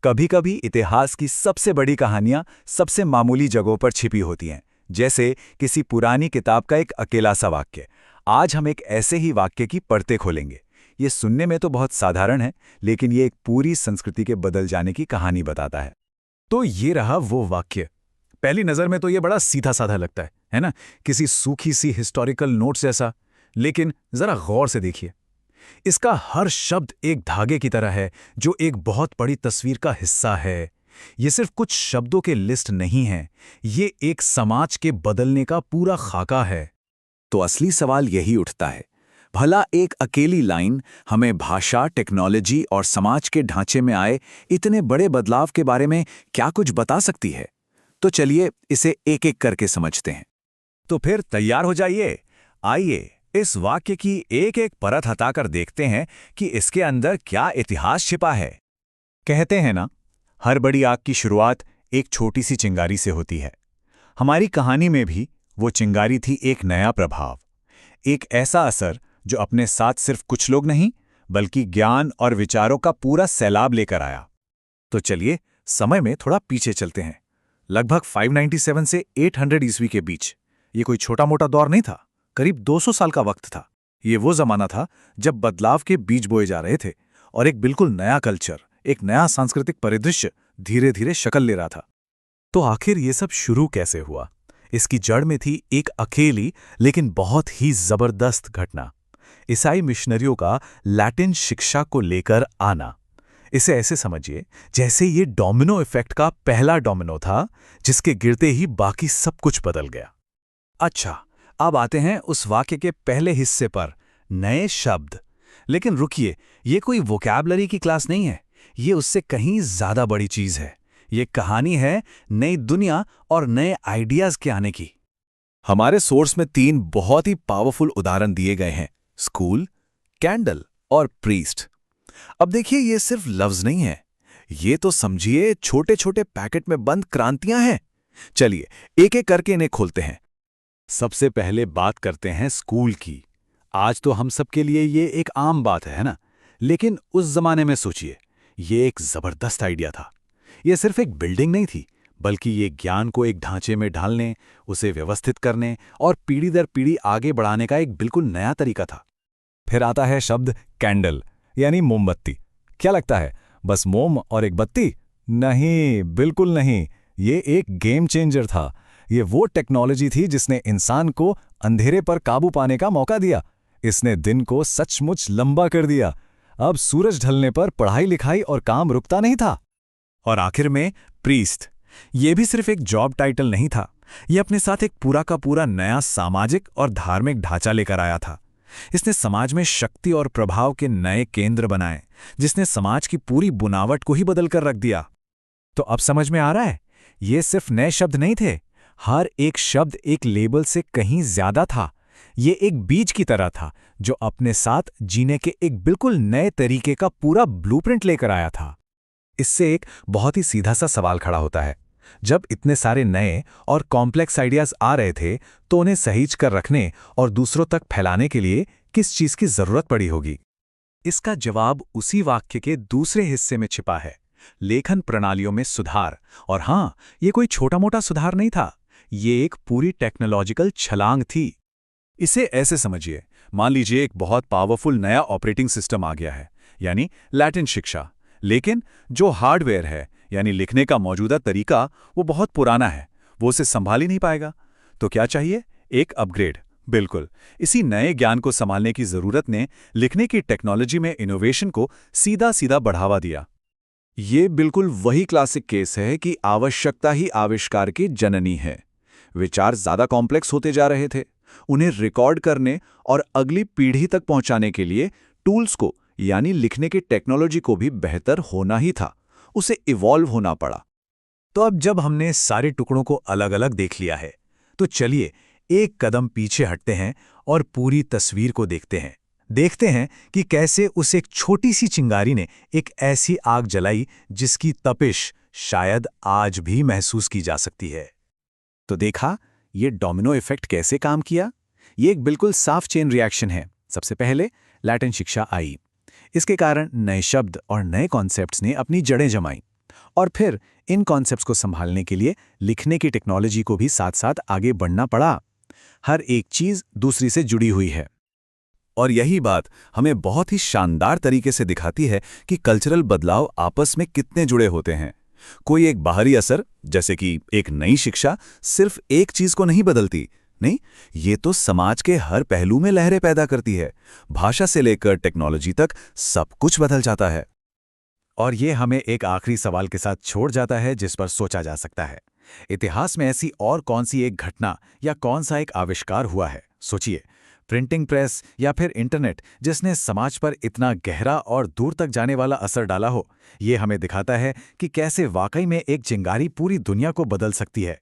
कभी कभी इतिहास की सबसे बड़ी कहानियां सबसे मामूली जगहों पर छिपी होती हैं, जैसे किसी पुरानी किताब का एक अकेला सा वाक्य। आज हम एक ऐसे ही वाक्य की परतें खोलेंगे। ये सुनने में तो बहुत साधारण है, लेकिन ये एक पूरी संस्कृति के बदल जाने की कहानी बताता है। तो ये रहा वो वाक्य। पहली नज़र में तो ये बड़ा सीधा साधा लगता है ना? किसी सूखी सी हिस्टोरिकल नोट जैसा। लेकिन ज़रा गौर से देखिए, इसका हर शब्द एक धागे की तरह है जो एक बहुत बड़ी तस्वीर का हिस्सा है। ये सिर्फ कुछ शब्दों के लिस्ट नहीं है, ये एक समाज के बदलने का पूरा खाका है। तो असली सवाल यही उठता है, भला एक अकेली लाइन हमें भाषा, टेक्नोलॉजी और समाज के ढांचे में आए इतने बड़े बदलाव के बारे में क्या कुछ बता सकती है? तो चलिए इसे एक एक करके समझते हैं। तो फिर तैयार हो जाइए। आइए इस वाक्य की एक एक परत हटाकर देखते हैं कि इसके अंदर क्या इतिहास छिपा है। कहते हैं ना, हर बड़ी आग की शुरुआत एक छोटी सी चिंगारी से होती है। हमारी कहानी में भी वो चिंगारी थी एक नया प्रभाव, एक ऐसा असर जो अपने साथ सिर्फ कुछ लोग नहीं, बल्कि ज्ञान और विचारों का पूरा सैलाब लेकर आया। तो चलिए समय में थोड़ा पीछे चलते हैं। लगभग 597 से 800 ईस्वी के बीच। ये कोई छोटा मोटा दौर नहीं था, करीब 200 साल का वक्त था। ये वो जमाना था जब बदलाव के बीज बोए जा रहे थे और एक बिल्कुल नया कल्चर, एक नया सांस्कृतिक परिदृश्य धीरे धीरे शक्ल ले रहा था। तो आखिर ये सब शुरू कैसे हुआ? इसकी जड़ में थी एक अकेली लेकिन बहुत ही जबरदस्त घटना, ईसाई मिशनरियों का लैटिन शिक्षा को लेकर आना। इसे ऐसे समझिए जैसे ये डोमिनो इफेक्ट का पहला डोमिनो था, जिसके गिरते ही बाकी सब कुछ बदल गया। अच्छा, अब आते हैं उस वाक्य के पहले हिस्से पर, नए शब्द। लेकिन रुकिए, ये कोई वोकैबुलरी की क्लास नहीं है, ये उससे कहीं ज्यादा बड़ी चीज है। ये कहानी है नई दुनिया और नए आइडियाज के आने की। हमारे सोर्स में 3 बहुत ही पावरफुल उदाहरण दिए गए हैं, स्कूल, कैंडल और प्रीस्ट। अब देखिए, ये सिर्फ लफ्ज नहीं है, ये तो समझिए छोटे छोटे पैकेट में बंद क्रांतियां हैं। चलिए एक एक करके इन्हें खोलते हैं। सबसे पहले बात करते हैं स्कूल की। आज तो हम सबके लिए ये एक आम बात है ना? लेकिन उस जमाने में सोचिए, ये एक जबरदस्त आइडिया था। ये सिर्फ एक बिल्डिंग नहीं थी, बल्कि ये ज्ञान को एक ढांचे में ढालने, उसे व्यवस्थित करने और पीढ़ी दर पीढ़ी आगे बढ़ाने का एक बिल्कुल नया तरीका था। फिर आता है शब्द कैंडल, यानी मोमबत्ती। क्या लगता है, बस मोम और एक बत्ती? नहीं, बिल्कुल नहीं। ये एक गेम चेंजर था। ये वो टेक्नोलॉजी थी जिसने इंसान को अंधेरे पर काबू पाने का मौका दिया। इसने दिन को सचमुच लंबा कर दिया। अब सूरज ढलने पर पढ़ाई लिखाई और काम रुकता नहीं था। और आखिर में प्रीस्ट। ये भी सिर्फ एक जॉब टाइटल नहीं था, ये अपने साथ एक पूरा का पूरा नया सामाजिक और धार्मिक ढांचा लेकर आया था। इसने समाज में शक्ति और प्रभाव के नए केंद्र बनाए, जिसने समाज की पूरी बुनावट को ही बदल कर रख दिया। तो अब समझ में आ रहा है, ये सिर्फ नए शब्द नहीं थे, हर एक शब्द एक लेबल से कहीं ज्यादा था। ये एक बीज की तरह था जो अपने साथ जीने के एक बिल्कुल नए तरीके का पूरा ब्लूप्रिंट लेकर आया था। इससे एक बहुत ही सीधा सा सवाल खड़ा होता है, जब इतने सारे नए और कॉम्प्लेक्स आइडियाज आ रहे थे, तो उन्हें सहेज कर रखने और दूसरों तक फैलाने के लिए किस चीज की जरूरत पड़ी होगी? इसका जवाब उसी वाक्य के दूसरे हिस्से में छिपा है, लेखन प्रणालियों में सुधार। और हां, ये कोई छोटा मोटा सुधार नहीं था, ये एक पूरी टेक्नोलॉजिकल छलांग थी। इसे ऐसे समझिए, मान लीजिए एक बहुत पावरफुल नया ऑपरेटिंग सिस्टम आ गया है, यानी लैटिन शिक्षा। लेकिन जो हार्डवेयर है, यानी लिखने का मौजूदा तरीका, वो बहुत पुराना है, वो उसे संभाल ही नहीं पाएगा। तो क्या चाहिए? एक अपग्रेड। बिल्कुल, इसी नए ज्ञान को संभालने की जरूरत ने लिखने की टेक्नोलॉजी में इनोवेशन को सीधा सीधा बढ़ावा दिया। ये बिल्कुल वही क्लासिक केस है कि आवश्यकता ही आविष्कार की जननी है। विचार ज्यादा कॉम्प्लेक्स होते जा रहे थे, उन्हें रिकॉर्ड करने और अगली पीढ़ी तक पहुंचाने के लिए टूल्स को, यानी लिखने की टेक्नोलॉजी को भी बेहतर होना ही था, उसे इवॉल्व होना पड़ा। तो अब जब हमने सारे टुकड़ों को अलग अलग देख लिया है, तो चलिए एक कदम पीछे हटते हैं और पूरी तस्वीर को देखते हैं कि कैसे उस एक छोटी सी चिंगारी ने एक ऐसी आग जलाई जिसकी तपिश शायद आज भी महसूस की जा सकती है। तो देखा, ये डोमिनो इफेक्ट कैसे काम किया? ये एक बिल्कुल साफ चेन रिएक्शन है। सबसे पहले लैटिन शिक्षा आई, इसके कारण नए शब्द और नए कॉन्सेप्ट्स ने अपनी जड़ें जमाई। और फिर इन कॉन्सेप्ट्स को संभालने के लिए लिखने की टेक्नोलॉजी को भी साथ साथ आगे बढ़ना पड़ा। हर एक चीज दूसरी से जुड़ी हुई है। और यही बात हमें बहुत ही शानदार तरीके से दिखाती है कि कल्चरल बदलाव आपस में कितने जुड़े होते हैं। कोई एक बाहरी असर, जैसे कि एक नई शिक्षा, सिर्फ एक चीज को नहीं बदलती। नहीं, ये तो समाज के हर पहलू में लहरें पैदा करती है। भाषा से लेकर टेक्नोलॉजी तक सब कुछ बदल जाता है। और ये हमें एक आखिरी सवाल के साथ छोड़ जाता है जिस पर सोचा जा सकता है। इतिहास में ऐसी और कौन सी एक घटना या कौन सा एक आविष्कार हुआ है, सोचिए, प्रिंटिंग प्रेस या फिर इंटरनेट, जिसने समाज पर इतना गहरा और दूर तक जाने वाला असर डाला हो। ये हमें दिखाता है कि कैसे वाकई में एक चिंगारी पूरी दुनिया को बदल सकती है।